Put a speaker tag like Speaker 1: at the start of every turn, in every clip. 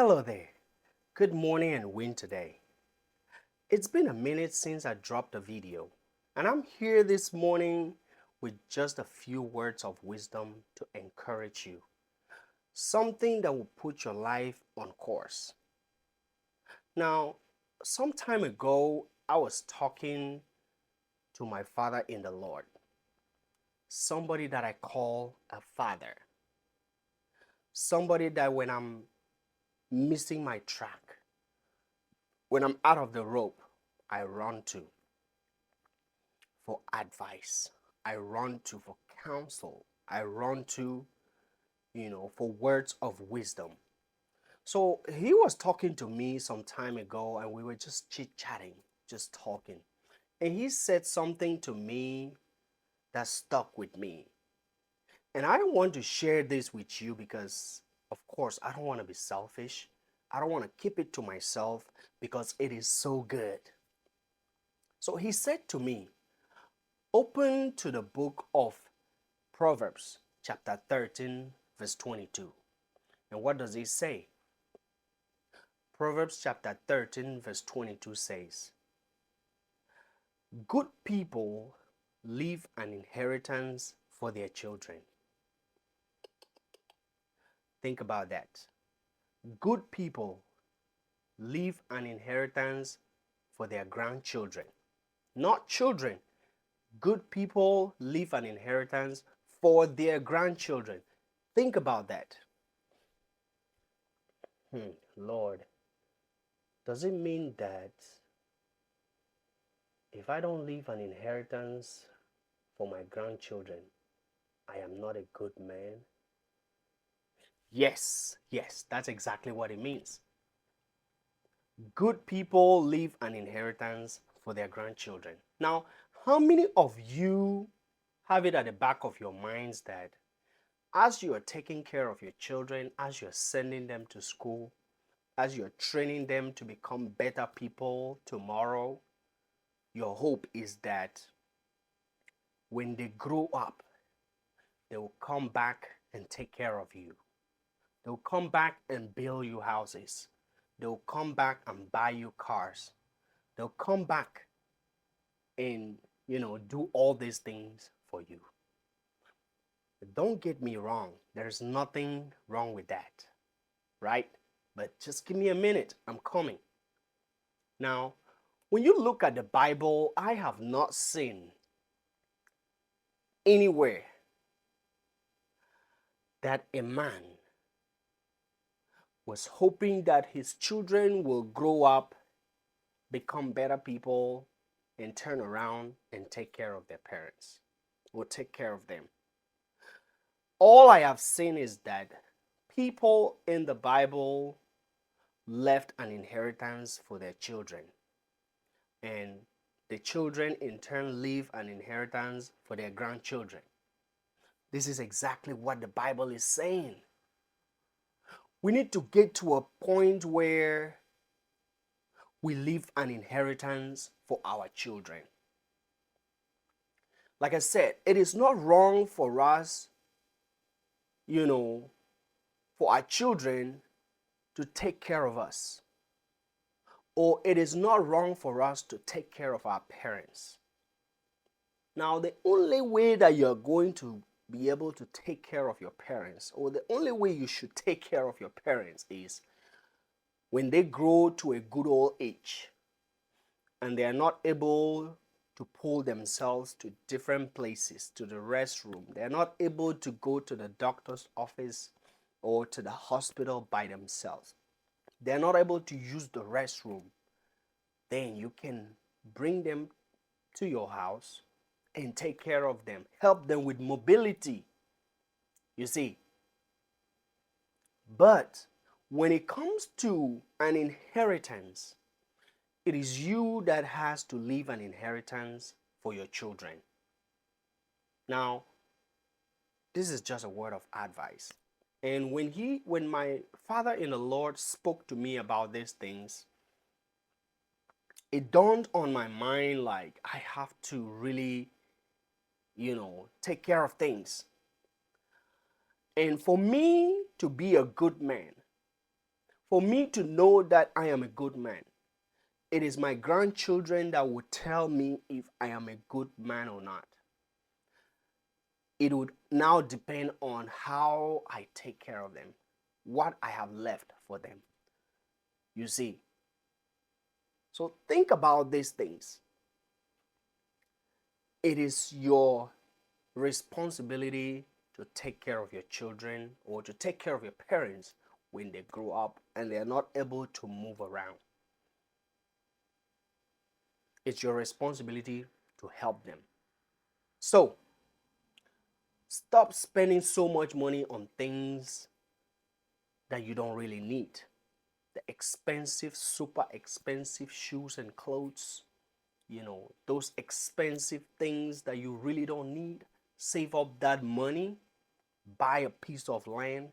Speaker 1: Hello there. Good morning and win today. It's been a minute since I dropped a video, and I'm here this morning with just a few words of wisdom to encourage you. Something that will put your life on course. Now, some time ago, I was talking to my father in the Lord, somebody that I call a father, somebody that when I'm missing my track, when I'm out of the rope, I run to for advice. I run to for counsel. I run to, for words of wisdom. So he was talking to me some time ago and we were just chit chatting, just talking. And he said something to me that stuck with me. And I want to share this with you because, of course, I don't want to be selfish. I don't want to keep it to myself because it is so good. So he said to me, open to the book of Proverbs chapter 13, verse 22. And what does it say? Proverbs chapter 13, verse 22 says, good people leave an inheritance for their children. Think about that. Good people leave an inheritance for their grandchildren. Not children. Good people leave an inheritance for their grandchildren. Think about that. Lord, does it mean that if I don't leave an inheritance for my grandchildren, I am not a good man? Yes, that's exactly what it means. Good people leave an inheritance for their grandchildren. Now, how many of you have it at the back of your minds that as you are taking care of your children, as you're sending them to school, as you're training them to become better people tomorrow, your hope is that when they grow up, they will come back and take care of you. They'll come back and build you houses. They'll come back and buy you cars. They'll come back and, do all these things for you. Don't get me wrong. There's nothing wrong with that, right? But just give me a minute. I'm coming. Now, when you look at the Bible, I have not seen anywhere that a man was hoping that his children will grow up, become better people, and turn around and take care of their parents or take care of them. All I have seen is that people in the Bible left an inheritance for their children, and the children in turn leave an inheritance for their grandchildren. This is exactly what the Bible is saying. We need to get to a point where we leave an inheritance for our children. Like I said, it is not wrong for us, for our children to take care of us. Or it is not wrong for us to take care of our parents. Now, the only way that you're going to be able to take care of your parents, or the only way you should take care of your parents, is when they grow to a good old age and they are not able to pull themselves to different places, to the restroom. They're not able to go to the doctor's office or to the hospital by themselves. They're not able to use the restroom. Then you can bring them to your house and take care of them. Help them with mobility. You see. But when it comes to an inheritance, it is you that has to leave an inheritance for your children. Now, this is just a word of advice. And when my father in the Lord spoke to me about these things, it dawned on my mind like I have to really, take care of things. And for me to be a good man, For me to know that I am a good man, it is my grandchildren that will tell me if I am a good man or not. It would now depend on how I take care of them, what I have left for them. You see, so think about these things. It is your responsibility to take care of your children or to take care of your parents when they grow up and they are not able to move around. It's your responsibility to help them. So, stop spending so much money on things that you don't really need. The expensive, super expensive shoes and clothes, those expensive things that you really don't need. Save up that money, buy a piece of land,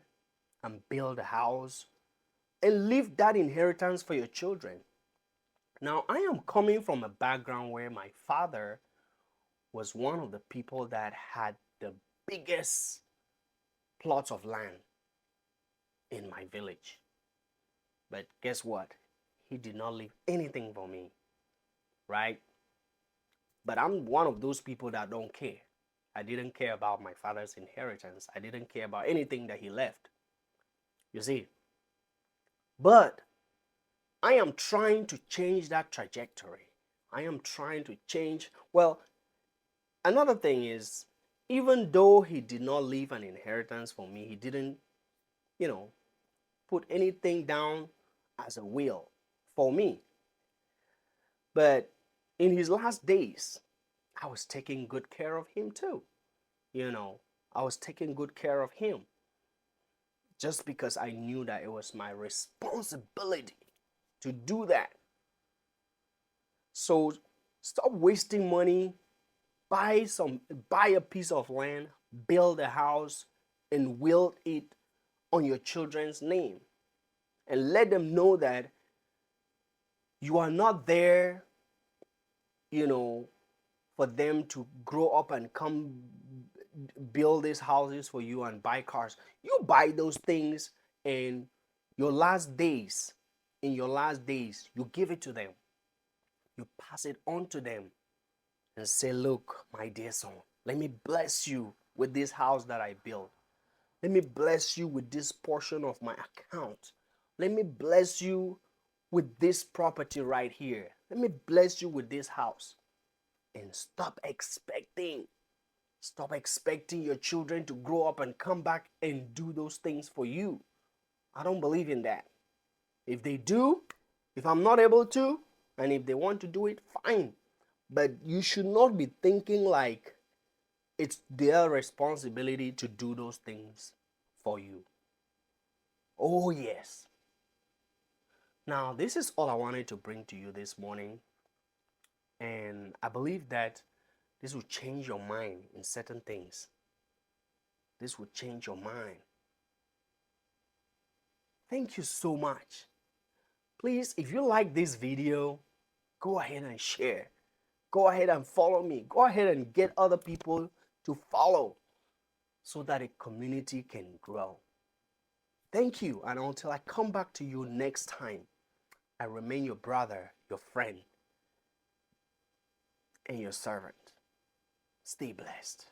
Speaker 1: and build a house, and leave that inheritance for your children. Now, I am coming from a background where my father was one of the people that had the biggest plots of land in my village. But guess what? He did not leave anything for me, right? But I'm one of those people that don't care. I didn't care about my father's inheritance. I didn't care about anything that he left. You see? But I am trying to change that trajectory. I am trying to change. Well, another thing is, even though he did not leave an inheritance for me, he didn't, you know, put anything down as a will for me. But in his last days, I was taking good care of him too. I was taking good care of him just because I knew that it was my responsibility to do that. So stop wasting money, buy a piece of land, build a house, and will it on your children's name. And let them know that you are not there, you know, for them to grow up and come build these houses for you and buy cars. You buy those things in your last days. In your last days, you give it to them. You pass it on to them and say, look, my dear son, let me bless you with this house that I built. Let me bless you with this portion of my account. Let me bless you with this property right here. Let me bless you with this house. And stop expecting your children to grow up and come back and do those things for you. I don't believe in that. If they do, if I'm not able to, and if they want to do it, fine. But you should not be thinking like it's their responsibility to do those things for you. Oh, yes. Now, this is all I wanted to bring to you this morning. And I believe that this will change your mind in certain things. This will change your mind. Thank you so much. Please, if you like this video, go ahead and share. Go ahead and follow me. Go ahead and get other people to follow so that a community can grow. Thank you. And until I come back to you next time, I remain your brother, your friend, and your servant. Stay blessed.